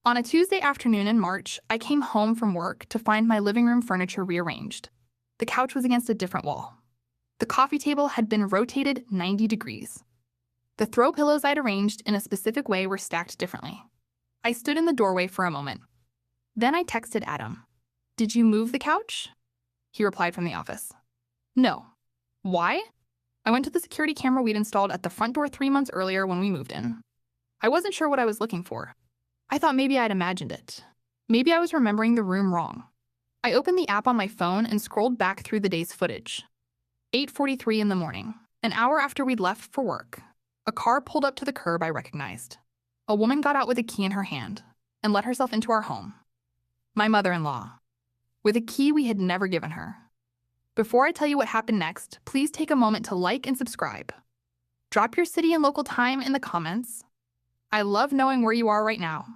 On a Tuesday afternoon in March, I came home from work to find my living room furniture rearranged. The couch was against a different wall. The coffee table had been rotated 90 degrees. The throw pillows I'd arranged in a specific way were stacked differently. I stood in the doorway for a moment. Then I texted Adam. "Did you move the couch?" He replied from the office. "No." "Why?" "I went to the security camera we'd installed at the front door 3 months earlier when we moved in. I wasn't sure what I was looking for. I thought maybe I'd imagined it. Maybe I was remembering the room wrong." I opened the app on my phone and scrolled back through the day's footage. 8:43 in the morning, an hour after we'd left for work, a car pulled up to the curb I recognized. A woman got out with a key in her hand and let herself into our home. My mother-in-law, with a key we had never given her. Before I tell you what happened next, please take a moment to like and subscribe. Drop your city and local time in the comments. I love knowing where you are right now.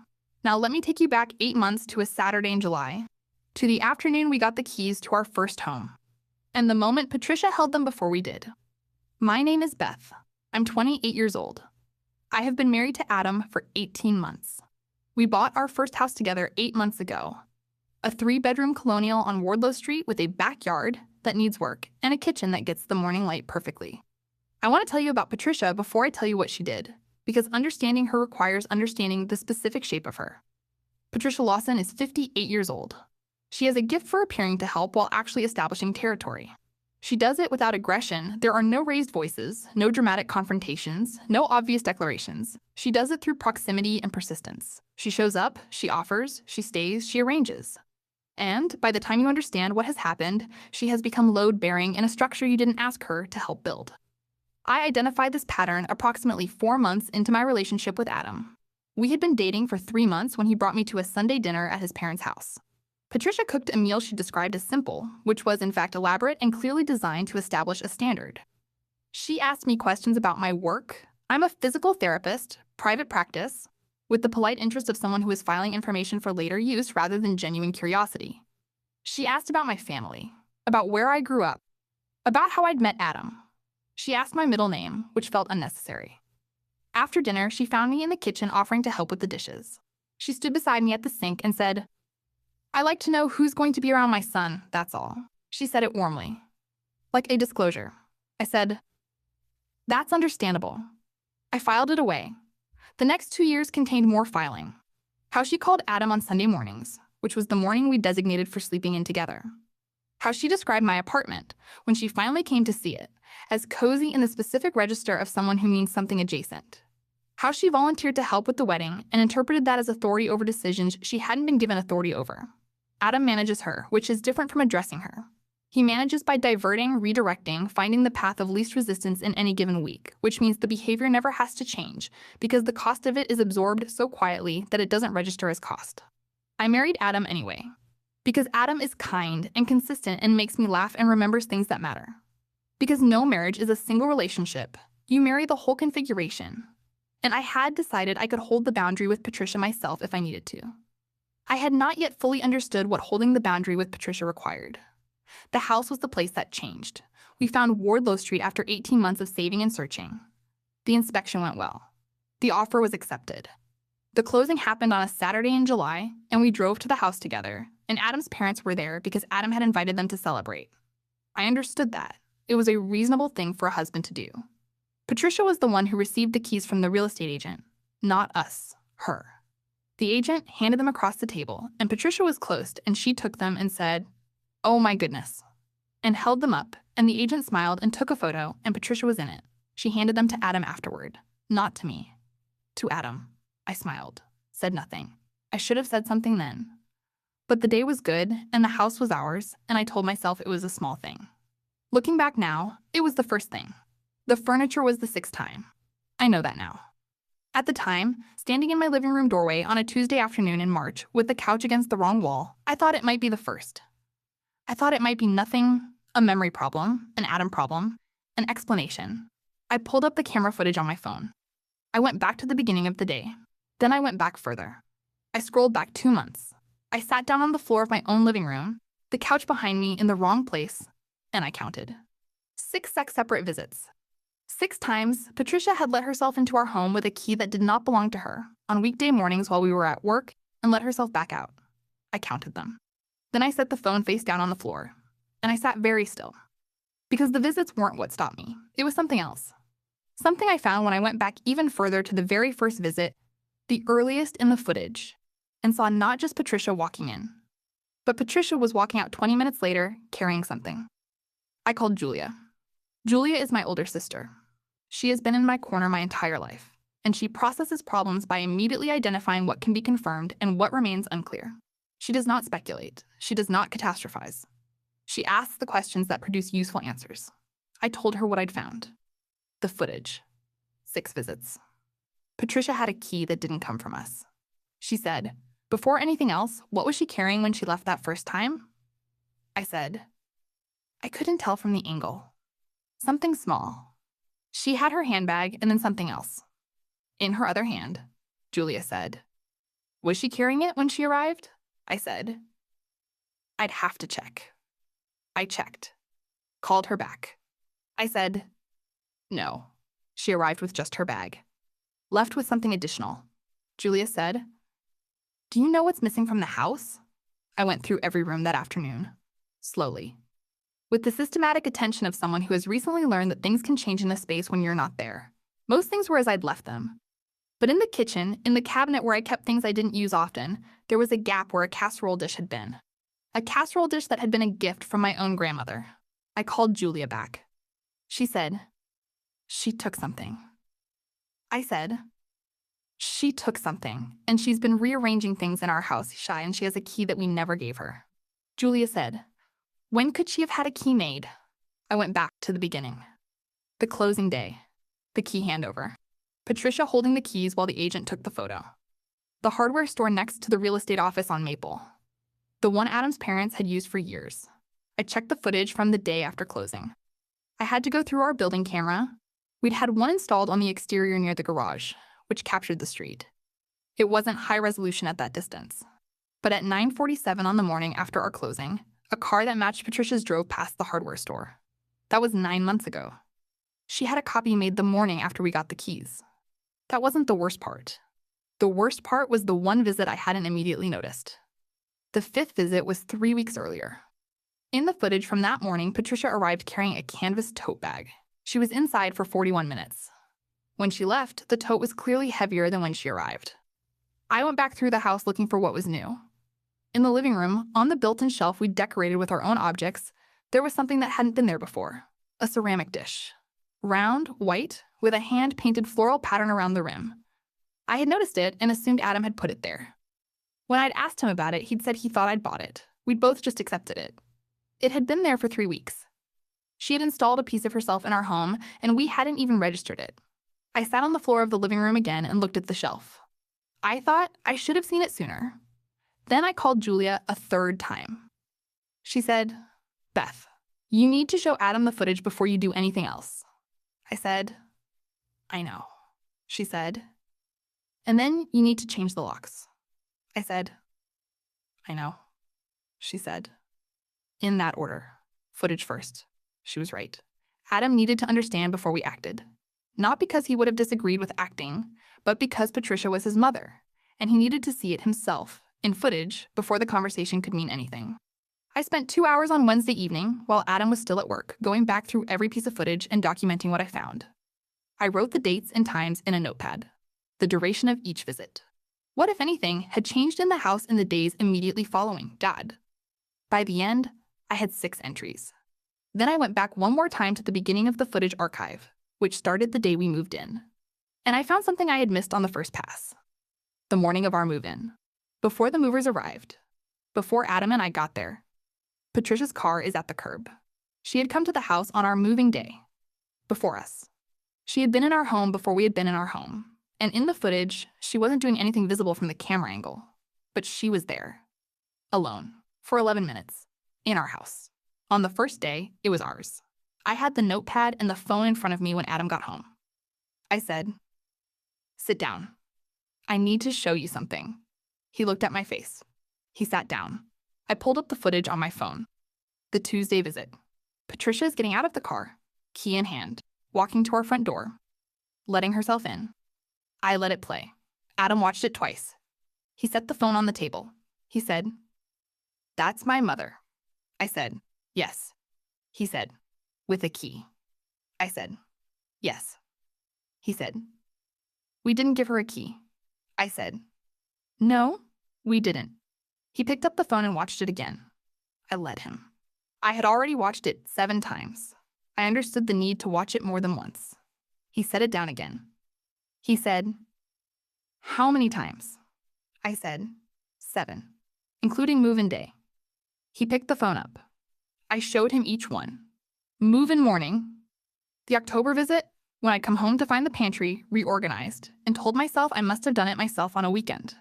Now let me take you back 8 months to a Saturday in July, to the afternoon we got the keys to our first home, and the moment Patricia held them before we did. My name is Beth. I'm 28 years old. I have been married to Adam for 18 months. We bought our first house together 8 months ago, a 3-bedroom colonial on Wardlow Street with a backyard that needs work and a kitchen that gets the morning light perfectly. I want to tell you about Patricia before I tell you what she did, because understanding her requires understanding the specific shape of her. Patricia Lawson is 58 years old. She has a gift for appearing to help while actually establishing territory. She does it without aggression. There are no raised voices, no dramatic confrontations, no obvious declarations. She does it through proximity and persistence. She shows up, she offers, she stays, she arranges. And by the time you understand what has happened, she has become load-bearing in a structure you didn't ask her to help build. I identified this pattern approximately 4 months into my relationship with Adam. We had been dating for 3 months when he brought me to a Sunday dinner at his parents' house. Patricia cooked a meal she described as simple, which was in fact elaborate and clearly designed to establish a standard. She asked me questions about my work. I'm a physical therapist, private practice, with the polite interest of someone who is filing information for later use rather than genuine curiosity. She asked about my family, about where I grew up, about how I'd met Adam. She asked my middle name, which felt unnecessary. After dinner, she found me in the kitchen offering to help with the dishes. She stood beside me at the sink and said, "I like to know who's going to be around my son, that's all." She said it warmly, like a disclosure. I said, "That's understandable." I filed it away. The next 2 years contained more filing. How she called Adam on Sunday mornings, which was the morning we designated for sleeping in together. How she described my apartment, when she finally came to see it, as cozy in the specific register of someone who means something adjacent. How she volunteered to help with the wedding and interpreted that as authority over decisions she hadn't been given authority over. Adam manages her, which is different from addressing her. He manages by diverting, redirecting, finding the path of least resistance in any given week, which means the behavior never has to change because the cost of it is absorbed so quietly that it doesn't register as cost. I married Adam anyway, because Adam is kind and consistent and makes me laugh and remembers things that matter. Because no marriage is a single relationship. You marry the whole configuration. And I had decided I could hold the boundary with Patricia myself if I needed to. I had not yet fully understood what holding the boundary with Patricia required. The house was the place that changed. We found Wardlow Street after 18 months of saving and searching. The inspection went well. The offer was accepted. The closing happened on a Saturday in July, and we drove to the house together, and Adam's parents were there because Adam had invited them to celebrate. I understood that. It was a reasonable thing for a husband to do. Patricia was the one who received the keys from the real estate agent, not us, her. The agent handed them across the table, and Patricia was close, and she took them and said, "Oh my goodness," and held them up, and the agent smiled and took a photo, and Patricia was in it. She handed them to Adam afterward, not to me. To Adam. I smiled, said nothing. I should have said something then. But the day was good, and the house was ours, and I told myself it was a small thing. Looking back now, it was the first thing. The furniture was the 6th time. I know that now. At the time, standing in my living room doorway on a Tuesday afternoon in March with the couch against the wrong wall, I thought it might be the first. I thought it might be nothing, a memory problem, an Adam problem, an explanation. I pulled up the camera footage on my phone. I went back to the beginning of the day. Then I went back further. I scrolled back 2 months. I sat down on the floor of my own living room, the couch behind me in the wrong place, and I counted. 6 separate visits. 6 times, Patricia had let herself into our home with a key that did not belong to her, on weekday mornings while we were at work, and let herself back out. I counted them. Then I set the phone face down on the floor, and I sat very still. Because the visits weren't what stopped me. It was something else. Something I found when I went back even further to the very first visit, the earliest in the footage, and saw not just Patricia walking in, but Patricia was walking out 20 minutes later, carrying something. I called Julia. Julia is my older sister. She has been in my corner my entire life, and she processes problems by immediately identifying what can be confirmed and what remains unclear. She does not speculate. She does not catastrophize. She asks the questions that produce useful answers. I told her what I'd found. The footage. 6 visits. Patricia had a key that didn't come from us. She said, before anything else, what was she carrying when she left that first time? I said, I couldn't tell from the angle. Something small. She had her handbag and then something else. In her other hand, Julia said. Was she carrying it when she arrived? I said. I'd have to check. I checked. Called her back. I said, no. She arrived with just her bag. Left with something additional. Julia said, do you know what's missing from the house? I went through every room that afternoon, slowly. With the systematic attention of someone who has recently learned that things can change in a space when you're not there. Most things were as I'd left them. But in the kitchen, in the cabinet where I kept things I didn't use often, there was a gap where a casserole dish had been. A casserole dish that had been a gift from my own grandmother. I called Julia back. She said, she took something. I said, she took something, and she's been rearranging things in our house, Shy, and she has a key that we never gave her. Julia said, when could she have had a key made? I went back to the beginning. The closing day. The key handover. Patricia holding the keys while the agent took the photo. The hardware store next to the real estate office on Maple. The one Adam's parents had used for years. I checked the footage from the day after closing. I had to go through our building camera. We'd had one installed on the exterior near the garage, which captured the street. It wasn't high resolution at that distance. But at 9:47 on the morning after our closing, a car that matched Patricia's drove past the hardware store. That was 9 months ago. She had a copy made the morning after we got the keys. That wasn't the worst part. The worst part was the one visit I hadn't immediately noticed. The 5th visit was 3 weeks earlier. In the footage from that morning, Patricia arrived carrying a canvas tote bag. She was inside for 41 minutes. When she left, the tote was clearly heavier than when she arrived. I went back through the house looking for what was new. In the living room, on the built-in shelf we decorated with our own objects, there was something that hadn't been there before. A ceramic dish. Round, white, with a hand-painted floral pattern around the rim. I had noticed it and assumed Adam had put it there. When I'd asked him about it, he'd said he thought I'd bought it. We'd both just accepted it. It had been there for 3 weeks. She had installed a piece of herself in our home, and we hadn't even registered it. I sat on the floor of the living room again and looked at the shelf. I thought I should have seen it sooner. Then I called Julia a 3rd time. She said, Beth, you need to show Adam the footage before you do anything else. I said, I know. She said, and then you need to change the locks. I said, I know. She said, in that order. Footage first. She was right. Adam needed to understand before we acted. Not because he would have disagreed with acting, but because Patricia was his mother, and he needed to see it himself, in footage, before the conversation could mean anything. I spent 2 hours on Wednesday evening, while Adam was still at work, going back through every piece of footage and documenting what I found. I wrote the dates and times in a notepad, the duration of each visit. What, if anything, had changed in the house in the days immediately following Dad? By the end, I had 6 entries. Then I went back one more time to the beginning of the footage archive, which started the day we moved in. And I found something I had missed on the first pass. The morning of our move-in. Before the movers arrived. Before Adam and I got there. Patricia's car is at the curb. She had come to the house on our moving day. Before us. She had been in our home before we had been in our home. And in the footage, she wasn't doing anything visible from the camera angle. But she was there. Alone. For 11 minutes. In our house. On the first day, it was ours. I had the notepad and the phone in front of me when Adam got home. I said, sit down. I need to show you something. He looked at my face. He sat down. I pulled up the footage on my phone. The Tuesday visit. Patricia is getting out of the car, key in hand, walking to our front door, letting herself in. I let it play. Adam watched it twice. He set the phone on the table. He said, "That's my mother." I said, "Yes." He said, "With a key." I said, "Yes." He said, "We didn't give her a key." I said, "No, we didn't." He picked up the phone and watched it again. I let him. I had already watched it 7 times. I understood the need to watch it more than once. He set it down again. He said, "How many times?" I said, 7, including move-in day. He picked the phone up. I showed him each one. Move-in morning, the October visit, when I'd come home to find the pantry reorganized and told myself I must have done it myself on a weekend.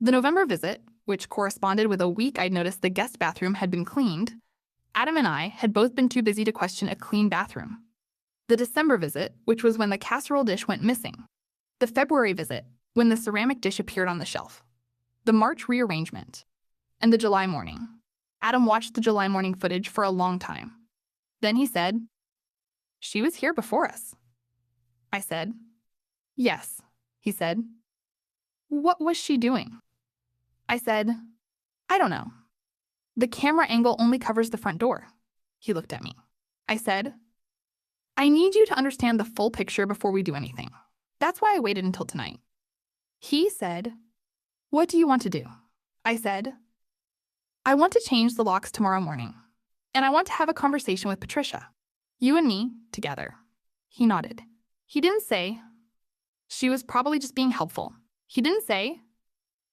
The November visit, which corresponded with a week I'd noticed the guest bathroom had been cleaned, Adam and I had both been too busy to question a clean bathroom. The December visit, which was when the casserole dish went missing. The February visit, when the ceramic dish appeared on the shelf. The March rearrangement. And the July morning. Adam watched the July morning footage for a long time. Then he said, "She was here before us." I said, "Yes," he said. "What was she doing?" I said, "I don't know. The camera angle only covers the front door." He looked at me. I said, "I need you to understand the full picture before we do anything. That's why I waited until tonight." He said, "What do you want to do?" I said, "I want to change the locks tomorrow morning, and I want to have a conversation with Patricia. You and me, together." He nodded. He didn't say, "She was probably just being helpful." He didn't say,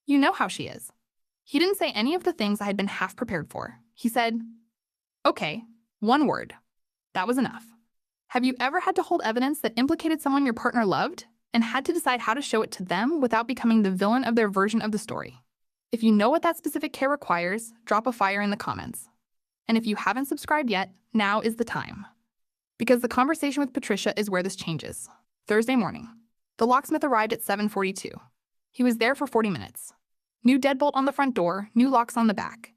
"You know how she is." He didn't say any of the things I had been half prepared for. He said, "Okay, one word." That was enough. Have you ever had to hold evidence that implicated someone your partner loved and had to decide how to show it to them without becoming the villain of their version of the story? If you know what that specific care requires, drop a fire in the comments. And if you haven't subscribed yet, now is the time. Because the conversation with Patricia is where this changes. Thursday morning. The locksmith arrived at 7:42. He was there for 40 minutes. New deadbolt on the front door, new locks on the back.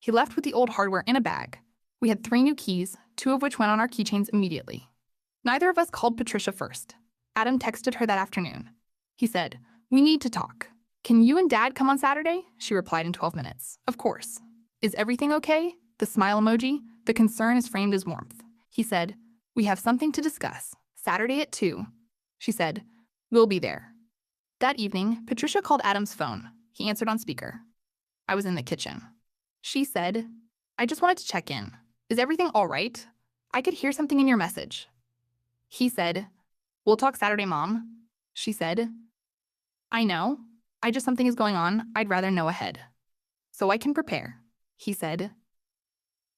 He left with the old hardware in a bag. We had 3 new keys, 2 of which went on our keychains immediately. Neither of us called Patricia first. Adam texted her that afternoon. He said, "We need to talk. Can you and Dad come on Saturday?" She replied in 12 minutes. "Of course." "Is everything okay?" The smile emoji. The concern is framed as warmth. He said, "We have something to discuss. Saturday at 2. She said, "We'll be there." That evening, Patricia called Adam's phone. He answered on speaker. I was in the kitchen. She said, "I just wanted to check in. Is everything all right? I could hear something in your message." He said, "We'll talk Saturday, Mom." She said, "I know. Something is going on. I'd rather know ahead. So I can prepare." He said,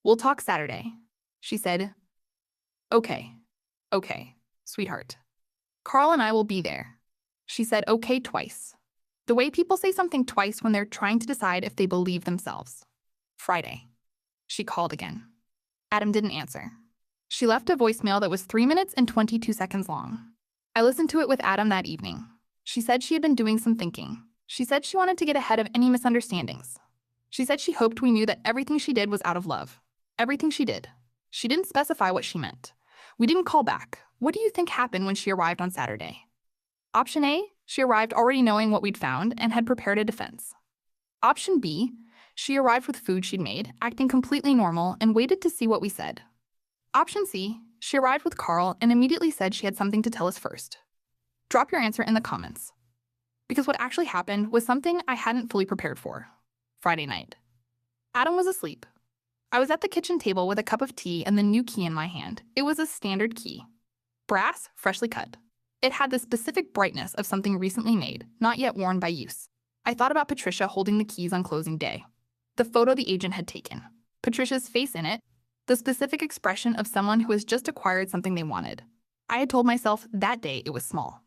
"We'll talk Saturday." She said, Okay, sweetheart. Carl and I will be there." She said okay twice. The way people say something twice when they're trying to decide if they believe themselves. Friday. She called again. Adam didn't answer. She left a voicemail that was 3 minutes and 22 seconds long. I listened to it with Adam that evening. She said she had been doing some thinking. She said she wanted to get ahead of any misunderstandings. She said she hoped we knew that everything she did was out of love. Everything she did. She didn't specify what she meant. We didn't call back. What do you think happened when she arrived on Saturday? Option A, she arrived already knowing what we'd found and had prepared a defense. Option B, she arrived with food she'd made, acting completely normal, and waited to see what we said. Option C, she arrived with Carl and immediately said she had something to tell us first. Drop your answer in the comments. Because what actually happened was something I hadn't fully prepared for. Friday night. Adam was asleep. I was at the kitchen table with a cup of tea and the new key in my hand. It was a standard key. Brass, freshly cut. It had the specific brightness of something recently made, not yet worn by use. I thought about Patricia holding the keys on closing day. The photo the agent had taken. Patricia's face in it. The specific expression of someone who has just acquired something they wanted. I had told myself that day it was small.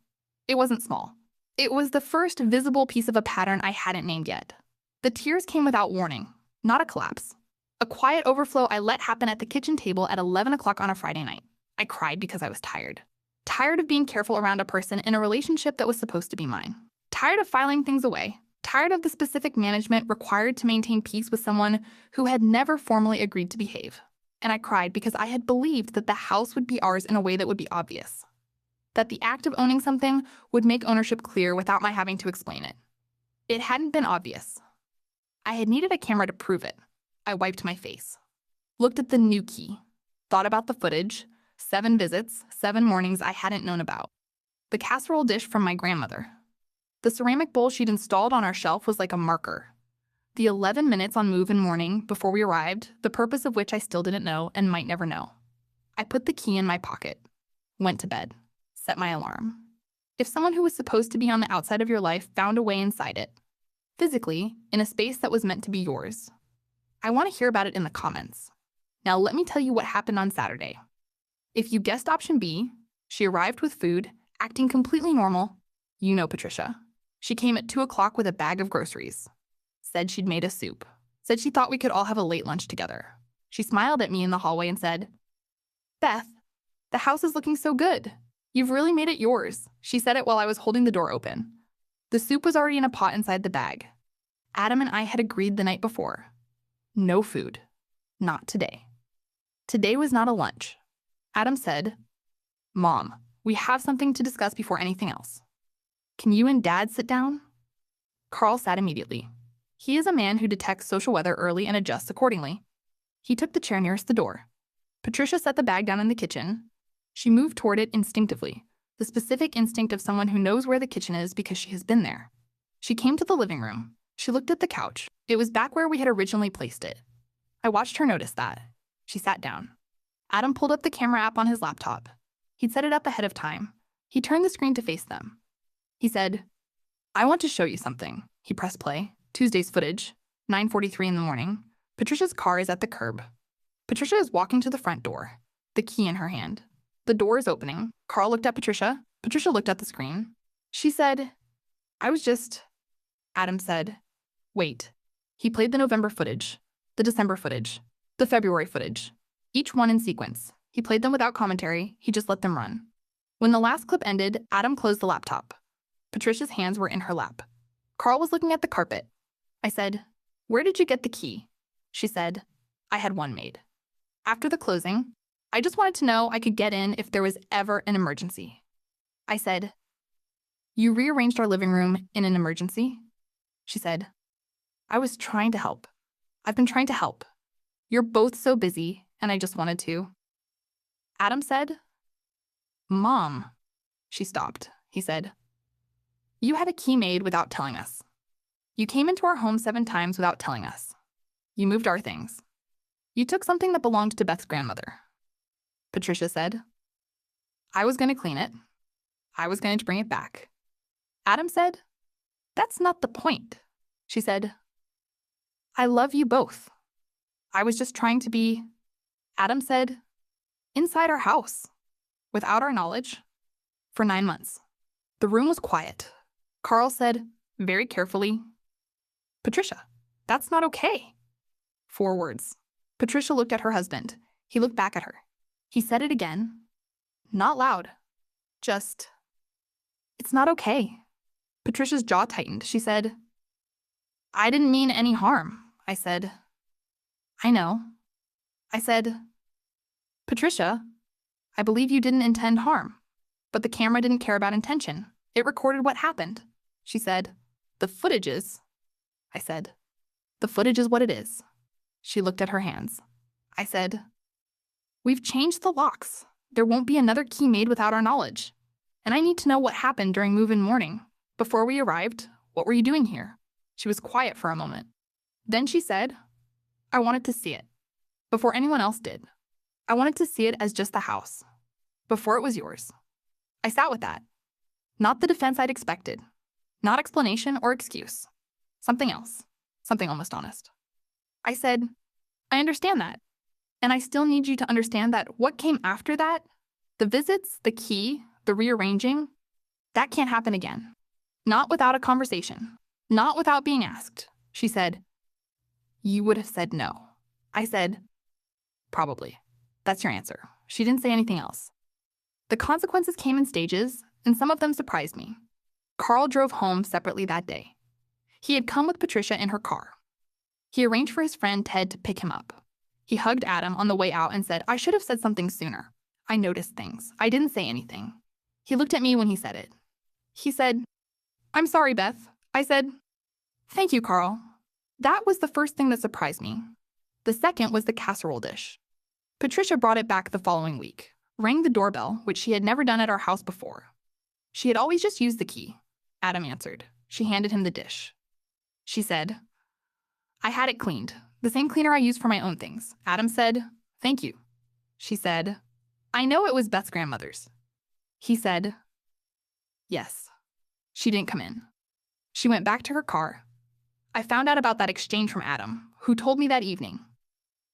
It wasn't small. It was the first visible piece of a pattern I hadn't named yet. The tears came without warning, not a collapse. A quiet overflow I let happen at the kitchen table at 11 o'clock on a Friday night. I cried because I was tired. Tired of being careful around a person in a relationship that was supposed to be mine. Tired of filing things away. Tired of the specific management required to maintain peace with someone who had never formally agreed to behave. And I cried because I had believed that the house would be ours in a way that would be obvious. That the act of owning something would make ownership clear without my having to explain it. It hadn't been obvious. I had needed a camera to prove it. I wiped my face, looked at the new key, thought about the footage, 7 visits, 7 mornings I hadn't known about. The casserole dish from my grandmother. The ceramic bowl she'd installed on our shelf was like a marker. The 11 minutes on move-in morning before we arrived, the purpose of which I still didn't know and might never know. I put the key in my pocket, went to bed, set my alarm. If someone who was supposed to be on the outside of your life found a way inside it, physically, in a space that was meant to be yours, I want to hear about it in the comments. Now let me tell you what happened on Saturday. If you guessed option B, she arrived with food, acting completely normal. You know Patricia. She came at 2 o'clock with a bag of groceries. Said she'd made a soup. Said she thought we could all have a late lunch together. She smiled at me in the hallway and said, "Beth, the house is looking so good. You've really made it yours." She said it while I was holding the door open. The soup was already in a pot inside the bag. Adam and I had agreed the night before. No food. Not today. Today was not a lunch. Adam said, "Mom, we have something to discuss before anything else. Can you and Dad sit down?" Carl sat immediately. He is a man who detects social weather early and adjusts accordingly. He took the chair nearest the door. Patricia set the bag down in the kitchen. She moved toward it instinctively, the specific instinct of someone who knows where the kitchen is because she has been there. She came to the living room. She looked at the couch. It was back where we had originally placed it. I watched her notice that. She sat down. Adam pulled up the camera app on his laptop. He'd set it up ahead of time. He turned the screen to face them. He said, "I want to show you something." He pressed play. Tuesday's footage, 9:43 in the morning. Patricia's car is at the curb. Patricia is walking to the front door, the key in her hand. The door is opening. Carl looked at Patricia. Patricia looked at the screen. She said, Adam said, "Wait." He played the November footage, the December footage, the February footage, each one in sequence. He played them without commentary. He just let them run. When the last clip ended, Adam closed the laptop. Patricia's hands were in her lap. Carl was looking at the carpet. I said, "Where did you get the key?" She said, "I had one made." After the closing, I just wanted to know I could get in if there was ever an emergency. I said, "You rearranged our living room in an emergency?" She said, "I was trying to help. I've been trying to help. You're both so busy, and I just wanted to." Adam said, "Mom." She stopped. He said, "You had a key made without telling us. You came into our home 7 times without telling us. You moved our things. You took something that belonged to Beth's grandmother." Patricia said, "I was going to clean it. I was going to bring it back." Adam said, "That's not the point." She said, "I love you both. I was just trying to be," Adam said, "inside our house, without our knowledge, for 9 months." The room was quiet. Carl said, very carefully, "Patricia, that's not okay." 4 words. Patricia looked at her husband. He looked back at her. He said it again, not loud, just, "It's not okay." Patricia's jaw tightened. She said, "I didn't mean any harm." I said, "I know." I said, "Patricia, I believe you didn't intend harm, but the camera didn't care about intention. It recorded what happened." She said, "The footage is." I said, "The footage is what it is." She looked at her hands. I said, "We've changed the locks. There won't be another key made without our knowledge. And I need to know what happened during move-in morning. Before we arrived, what were you doing here?" She was quiet for a moment. Then she said, "I wanted to see it. Before anyone else did. I wanted to see it as just the house. Before it was yours." I sat with that. Not the defense I'd expected. Not explanation or excuse. Something else. Something almost honest. I said, "I understand that. And I still need you to understand that what came after that, the visits, the key, the rearranging, that can't happen again. Not without a conversation. Not without being asked." She said, "You would have said no." I said, "Probably. That's your answer." She didn't say anything else. The consequences came in stages, and some of them surprised me. Carl drove home separately that day. He had come with Patricia in her car. He arranged for his friend Ted to pick him up. He hugged Adam on the way out and said, "I should have said something sooner. I noticed things. I didn't say anything." He looked at me when he said it. He said, "I'm sorry, Beth." I said, Thank you, Carl. That was the first thing that surprised me. The second was the casserole dish. Patricia brought it back the following week, rang the doorbell, which she had never done at our house before. She had always just used the key. Adam answered. She handed him the dish. She said, I had it cleaned, the same cleaner I use for my own things. Adam said, thank you. She said, I know it was Beth's grandmother's. He said, yes. She didn't come in. She went back to her car. I found out about that exchange from Adam, who told me that evening.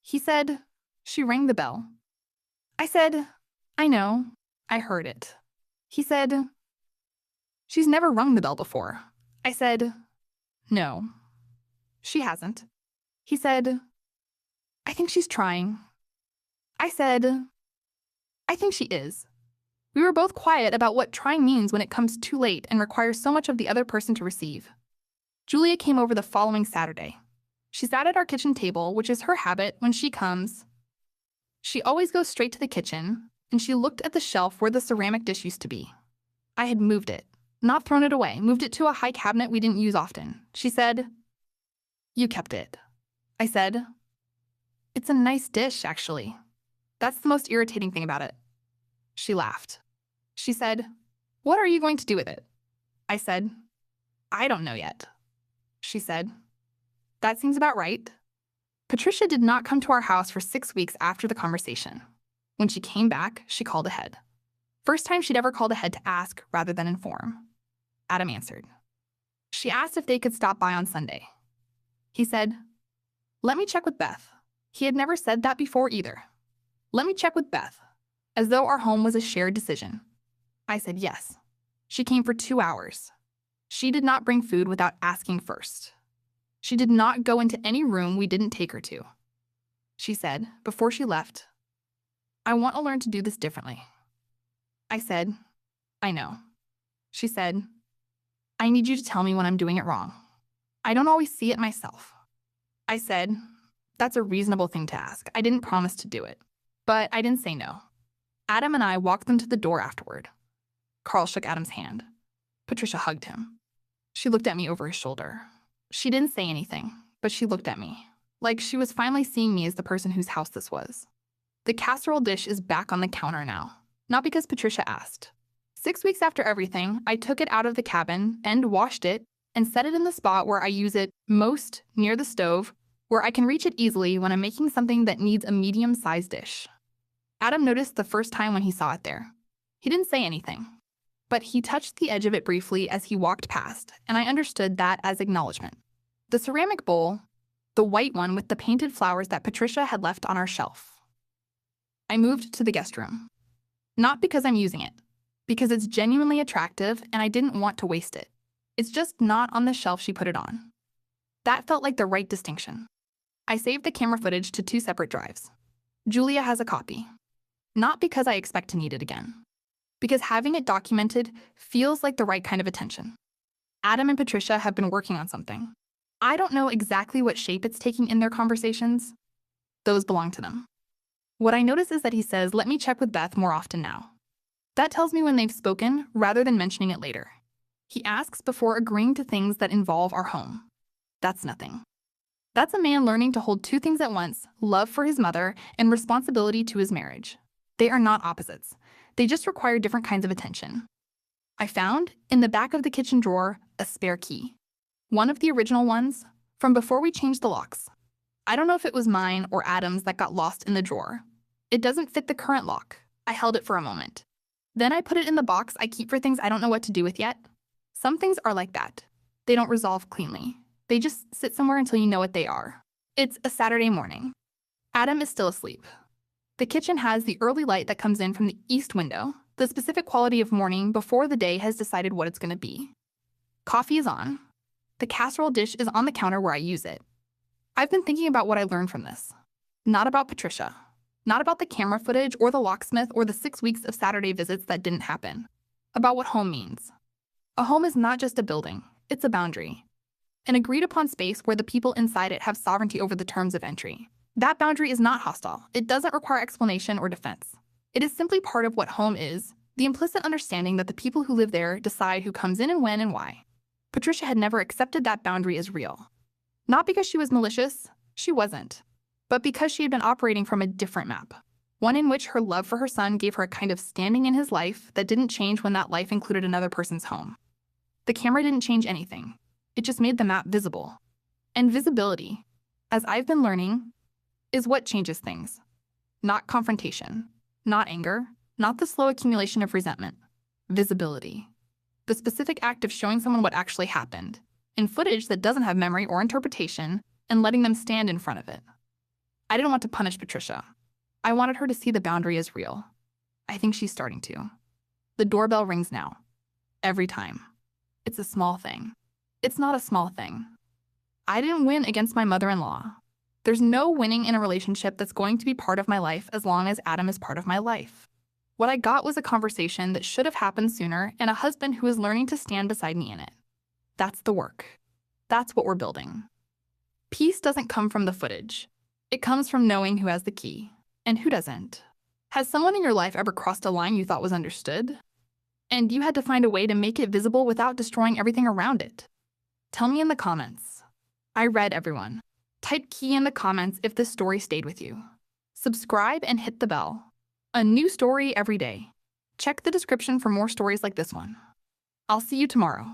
He said, she rang the bell. I said, I know, I heard it. He said, she's never rung the bell before. I said, no, she hasn't. He said, I think she's trying. I said, I think she is. We were both quiet about what trying means when it comes too late and requires so much of the other person to receive. Julia came over the following Saturday. She sat at our kitchen table, which is her habit when she comes. She always goes straight to the kitchen, and she looked at the shelf where the ceramic dish used to be. I had moved it, not thrown it away, moved it to a high cabinet we didn't use often. She said, you kept it. I said, it's a nice dish, actually. That's the most irritating thing about it. She laughed. She said, what are you going to do with it? I said, I don't know yet. She said, that seems about right. Patricia did not come to our house for 6 weeks after the conversation. When she came back, she called ahead. First time she'd ever called ahead to ask rather than inform. Adam answered. She asked if they could stop by on Sunday. He said, let me check with Beth. He had never said that before either. Let me check with Beth, as though our home was a shared decision. I said yes. She came for 2 hours. She did not bring food without asking first. She did not go into any room we didn't take her to. She said, before she left, I want to learn to do this differently. I said, I know. She said, I need you to tell me when I'm doing it wrong. I don't always see it myself. I said, that's a reasonable thing to ask. I didn't promise to do it, but I didn't say no. Adam and I walked them to the door afterward. Carl shook Adam's hand. Patricia hugged him. She looked at me over his shoulder. She didn't say anything, but she looked at me, like she was finally seeing me as the person whose house this was. The casserole dish is back on the counter now, not because Patricia asked. 6 weeks after everything, I took it out of the cabin and washed it and set it in the spot where I use it most, near the stove, where I can reach it easily when I'm making something that needs a medium-sized dish. Adam noticed the first time when he saw it there. He didn't say anything, but he touched the edge of it briefly as he walked past, and I understood that as acknowledgement. The ceramic bowl, the white one with the painted flowers that Patricia had left on our shelf. I moved to the guest room. Not because I'm using it, because it's genuinely attractive and I didn't want to waste it. It's just not on the shelf she put it on. That felt like the right distinction. I saved the camera footage to 2 separate drives. Julia has a copy. Not because I expect to need it again. Because having it documented feels like the right kind of attention. Adam and Patricia have been working on something. I don't know exactly what shape it's taking in their conversations. Those belong to them. What I notice is that he says, let me check with Beth more often now. That tells me when they've spoken rather than mentioning it later. He asks before agreeing to things that involve our home. That's nothing. That's a man learning to hold 2 things at once, love for his mother and responsibility to his marriage. They are not opposites. They just require different kinds of attention. I found, in the back of the kitchen drawer, a spare key. One of the original ones, from before we changed the locks. I don't know if it was mine or Adam's that got lost in the drawer. It doesn't fit the current lock. I held it for a moment. Then I put it in the box I keep for things I don't know what to do with yet. Some things are like that. They don't resolve cleanly. They just sit somewhere until you know what they are. It's a Saturday morning. Adam is still asleep. The kitchen has the early light that comes in from the east window, the specific quality of morning before the day has decided what it's going to be. Coffee is on. The casserole dish is on the counter where I use it. I've been thinking about what I learned from this. Not about Patricia. Not about the camera footage or the locksmith or the 6 weeks of Saturday visits that didn't happen. About what home means. A home is not just a building. It's a boundary. An agreed-upon space where the people inside it have sovereignty over the terms of entry. That boundary is not hostile. It doesn't require explanation or defense. It is simply part of what home is, the implicit understanding that the people who live there decide who comes in and when and why. Patricia had never accepted that boundary as real. Not because she was malicious, she wasn't, but because she had been operating from a different map. One in which her love for her son gave her a kind of standing in his life that didn't change when that life included another person's home. The camera didn't change anything. It just made the map visible. And visibility, as I've been learning, is what changes things. Not confrontation, not anger, not the slow accumulation of resentment. Visibility. The specific act of showing someone what actually happened, in footage that doesn't have memory or interpretation, and letting them stand in front of it. I didn't want to punish Patricia. I wanted her to see the boundary as real. I think she's starting to. The doorbell rings now. Every time. It's a small thing. It's not a small thing. I didn't win against my mother-in-law. There's no winning in a relationship that's going to be part of my life as long as Adam is part of my life. What I got was a conversation that should have happened sooner and a husband who is learning to stand beside me in it. That's the work. That's what we're building. Peace doesn't come from the footage. It comes from knowing who has the key and who doesn't. Has someone in your life ever crossed a line you thought was understood? And you had to find a way to make it visible without destroying everything around it? Tell me in the comments. I read everyone. Type key in the comments if this story stayed with you. Subscribe and hit the bell. A new story every day. Check the description for more stories like this one. I'll see you tomorrow.